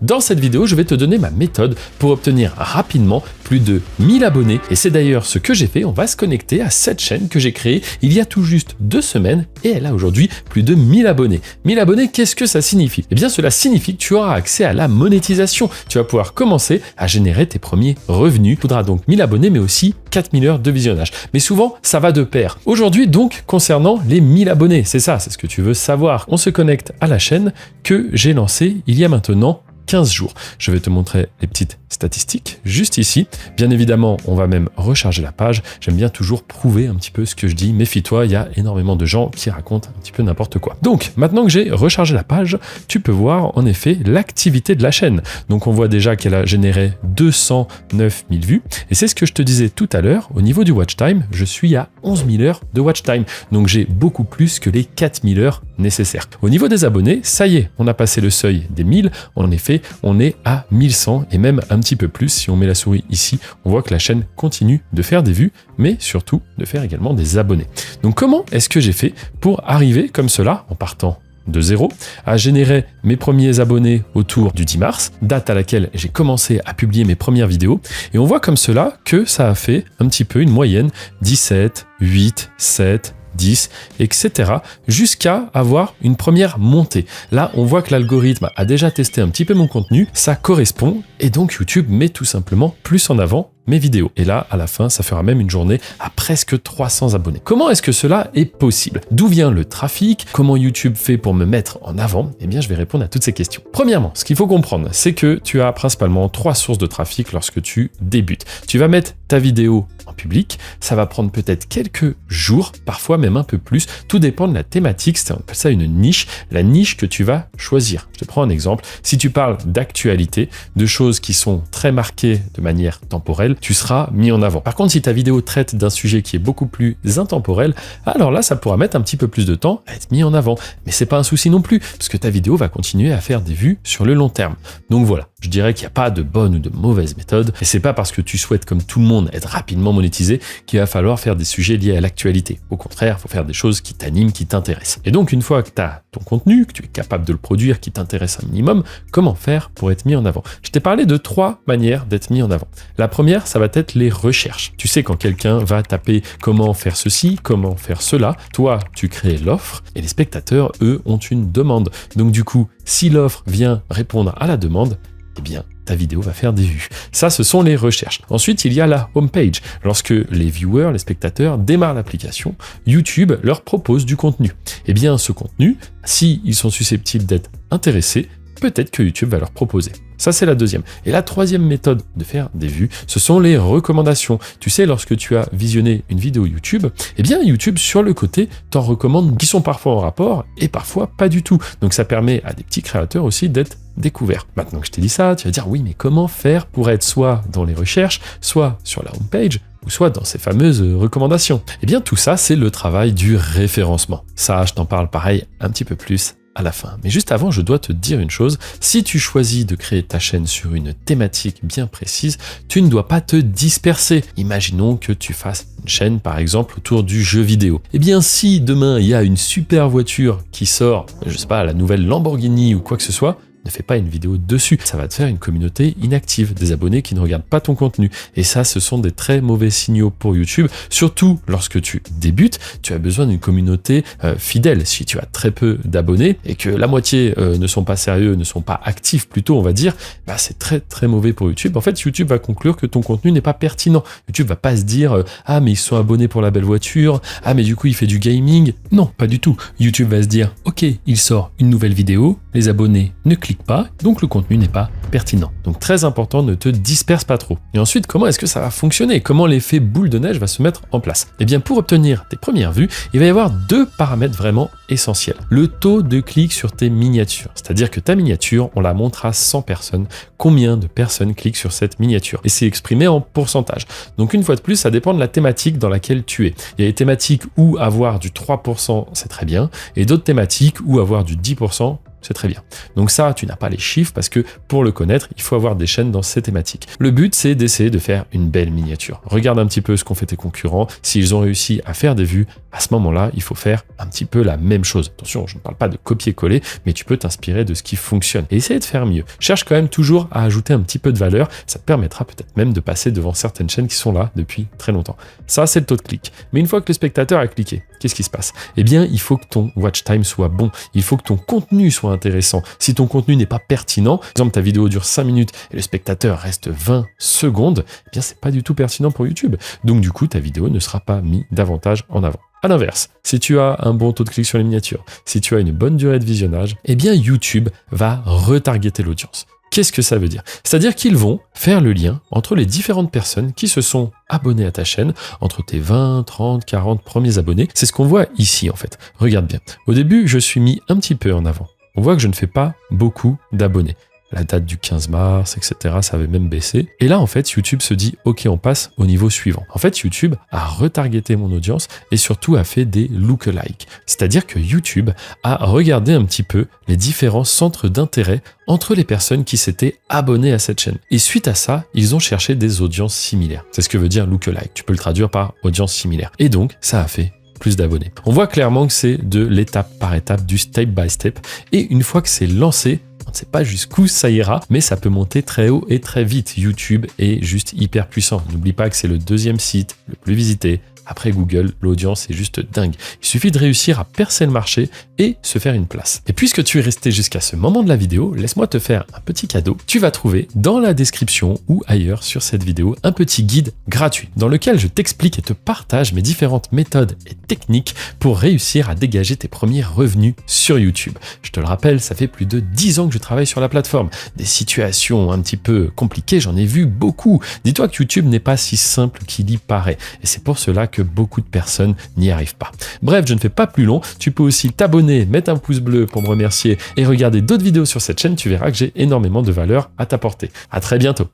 Dans cette vidéo, je vais te donner ma méthode pour obtenir rapidement plus de 1000 abonnés. Et c'est d'ailleurs ce que j'ai fait. On va se connecter à cette chaîne que j'ai créée il y a tout juste 2 semaines et elle a aujourd'hui plus de 1000 abonnés. 1000 abonnés, qu'est-ce que ça signifie? Eh bien, cela signifie que tu auras accès à la monétisation. Tu vas pouvoir commencer à générer tes premiers revenus. Il faudra donc 1000 abonnés, mais aussi 4000 heures de visionnage. Mais souvent, ça va de pair. Aujourd'hui, donc, concernant les 1000 abonnés, c'est ce que tu veux savoir. On se connecte à la chaîne que j'ai lancée il y a maintenant 15 jours. Je vais te montrer les petites statistiques juste ici. Bien évidemment, on va même recharger la page. J'aime bien toujours prouver un petit peu ce que je dis. Méfie-toi, il y a énormément de gens qui racontent un petit peu n'importe quoi. Donc, maintenant que j'ai rechargé la page, tu peux voir en effet l'activité de la chaîne. Donc, on voit déjà qu'elle a généré 209 000 vues. Et c'est ce que je te disais tout à l'heure. Au niveau du watch time, je suis à 11 000 heures de watch time. Donc, j'ai beaucoup plus que les 4000 heures nécessaires. Au niveau des abonnés, ça y est, on a passé le seuil des 1000. En effet, on est à 1100 et même un petit peu plus. Si on met la souris ici, on voit que la chaîne continue de faire des vues, mais surtout de faire également des abonnés. Donc comment est-ce que j'ai fait pour arriver comme cela, en partant de zéro, à générer mes premiers abonnés autour du 10 mars, date à laquelle j'ai commencé à publier mes premières vidéos, et on voit comme cela que ça a fait un petit peu une moyenne 17, 8, 7, 10, etc. jusqu'à avoir une première montée. Là, on voit que l'algorithme a déjà testé un petit peu mon contenu, ça correspond, et donc YouTube met tout simplement plus en avant mes vidéos. Et là, à la fin, ça fera même une journée à presque 300 abonnés. Comment est-ce que cela est possible? D'où vient le trafic? Comment YouTube fait pour me mettre en avant? Eh bien, je vais répondre à toutes ces questions. Premièrement, ce qu'il faut comprendre, c'est que tu as principalement 3 sources de trafic lorsque tu débutes. Tu vas mettre ta vidéo en public, ça va prendre peut-être quelques jours, parfois même un peu plus, tout dépend de la thématique, on appelle ça une niche, la niche que tu vas choisir. Je te prends un exemple, si tu parles d'actualité, de choses qui sont très marquées de manière temporelle, tu seras mis en avant. Par contre, si ta vidéo traite d'un sujet qui est beaucoup plus intemporel, alors là, ça pourra mettre un petit peu plus de temps à être mis en avant. Mais c'est pas un souci non plus, parce que ta vidéo va continuer à faire des vues sur le long terme. Donc voilà, je dirais qu'il n'y a pas de bonne ou de mauvaise méthode, et c'est pas parce que tu souhaites, comme tout le monde, être rapidement monétisé qu'il va falloir faire des sujets liés à l'actualité. Au contraire, il faut faire des choses qui t'animent, qui t'intéressent. Et donc, une fois que tu as ton contenu, que tu es capable de le produire, qui t'intéresse un minimum, comment faire pour être mis en avant? Je t'ai parlé de 3 manières d'être mis en avant. La première, ça va être les recherches. Tu sais, quand quelqu'un va taper comment faire ceci, comment faire cela, toi, tu crées l'offre et les spectateurs, eux, ont une demande. Donc du coup, si l'offre vient répondre à la demande, eh bien, ta vidéo va faire des vues. Ça, ce sont les recherches. Ensuite, il y a la homepage. Lorsque les viewers, les spectateurs démarrent l'application, YouTube leur propose du contenu. Eh bien, ce contenu, s'ils sont susceptibles d'être intéressés, peut-être que YouTube va leur proposer. Ça, c'est la deuxième. Et la troisième méthode de faire des vues, ce sont les recommandations. Tu sais, lorsque tu as visionné une vidéo YouTube, eh bien, YouTube, sur le côté, t'en recommande qui sont parfois en rapport et parfois pas du tout. Donc, ça permet à des petits créateurs aussi d'être découverts. Maintenant que je t'ai dit ça, tu vas dire, oui, mais comment faire pour être soit dans les recherches, soit sur la homepage, ou soit dans ces fameuses recommandations? Eh bien, tout ça, c'est le travail du référencement. Ça, je t'en parle pareil un petit peu plus à la fin. Mais juste avant, je dois te dire une chose, si tu choisis de créer ta chaîne sur une thématique bien précise, tu ne dois pas te disperser. Imaginons que tu fasses une chaîne, par exemple, autour du jeu vidéo. Eh bien, si demain, il y a une super voiture qui sort, je sais pas, la nouvelle Lamborghini ou quoi que ce soit, ne fais pas une vidéo dessus. Ça va te faire une communauté inactive, des abonnés qui ne regardent pas ton contenu. Et ça, ce sont des très mauvais signaux pour YouTube. Surtout lorsque tu débutes, tu as besoin d'une communauté fidèle. Si tu as très peu d'abonnés et que la moitié ne sont pas sérieux, ne sont pas actifs plutôt, on va dire, bah, c'est très très mauvais pour YouTube. En fait, YouTube va conclure que ton contenu n'est pas pertinent. YouTube va pas se dire ah mais ils sont abonnés pour la belle voiture, ah mais du coup il fait du gaming. Non, pas du tout. YouTube va se dire ok, il sort une nouvelle vidéo, les abonnés ne cliquent pas, donc le contenu n'est pas pertinent. Donc très important, ne te disperse pas trop. Et ensuite, comment est-ce que ça va fonctionner? Comment l'effet boule de neige va se mettre en place? Eh bien, pour obtenir tes premières vues, il va y avoir 2 paramètres vraiment essentiels. Le taux de clic sur tes miniatures, c'est-à-dire que ta miniature, on la montre à 100 personnes. Combien de personnes cliquent sur cette miniature? Et c'est exprimé en pourcentage. Donc une fois de plus, ça dépend de la thématique dans laquelle tu es. Il y a des thématiques où avoir du 3%, c'est très bien, et d'autres thématiques où avoir du 10%, c'est très bien. Donc ça, tu n'as pas les chiffres parce que pour le connaître, il faut avoir des chaînes dans ces thématiques. Le but, c'est d'essayer de faire une belle miniature. Regarde un petit peu ce qu'ont fait tes concurrents. S'ils ont réussi à faire des vues, à ce moment-là, il faut faire un petit peu la même chose. Attention, je ne parle pas de copier-coller, mais tu peux t'inspirer de ce qui fonctionne et essayer de faire mieux. Cherche quand même toujours à ajouter un petit peu de valeur. Ça te permettra peut-être même de passer devant certaines chaînes qui sont là depuis très longtemps. Ça, c'est le taux de clic. Mais une fois que le spectateur a cliqué, qu'est-ce qui se passe? Eh bien, il faut que ton watch time soit bon. Il faut que ton contenu soit intéressant. Si ton contenu n'est pas pertinent, par exemple ta vidéo dure 5 minutes et le spectateur reste 20 secondes, eh bien c'est pas du tout pertinent pour YouTube. Donc du coup, ta vidéo ne sera pas mise davantage en avant. À l'inverse, si tu as un bon taux de clic sur les miniatures, si tu as une bonne durée de visionnage, eh bien YouTube va retargeter l'audience. Qu'est-ce que ça veut dire? C'est-à-dire qu'ils vont faire le lien entre les différentes personnes qui se sont abonnées à ta chaîne, entre tes 20, 30, 40 premiers abonnés. C'est ce qu'on voit ici en fait. Regarde bien. Au début, je suis mis un petit peu en avant. On voit que je ne fais pas beaucoup d'abonnés. La date du 15 mars, etc., ça avait même baissé. Et là, en fait, YouTube se dit, OK, on passe au niveau suivant. En fait, YouTube a retargeté mon audience et surtout a fait des lookalikes. C'est-à-dire que YouTube a regardé un petit peu les différents centres d'intérêt entre les personnes qui s'étaient abonnées à cette chaîne. Et suite à ça, ils ont cherché des audiences similaires. C'est ce que veut dire lookalike. Tu peux le traduire par audience similaire. Et donc, ça a fait plus d'abonnés. On voit clairement que c'est de l'étape par étape, du step by step. Et une fois que c'est lancé, on ne sait pas jusqu'où ça ira, mais ça peut monter très haut et très vite. YouTube est juste hyper puissant. N'oublie pas que c'est le deuxième site le plus visité. Après Google, l'audience est juste dingue. Il suffit de réussir à percer le marché et se faire une place. Et puisque tu es resté jusqu'à ce moment de la vidéo, laisse-moi te faire un petit cadeau. Tu vas trouver dans la description ou ailleurs sur cette vidéo un petit guide gratuit dans lequel je t'explique et te partage mes différentes méthodes et techniques pour réussir à dégager tes premiers revenus sur YouTube. Je te le rappelle, ça fait plus de 10 ans que je travaille sur la plateforme. Des situations un petit peu compliquées, j'en ai vu beaucoup. Dis-toi que YouTube n'est pas si simple qu'il y paraît. Et c'est pour cela que beaucoup de personnes n'y arrivent pas. Bref, je ne fais pas plus long. Tu peux aussi t'abonner, mettre un pouce bleu pour me remercier et regarder d'autres vidéos sur cette chaîne. Tu verras que j'ai énormément de valeur à t'apporter. À très bientôt.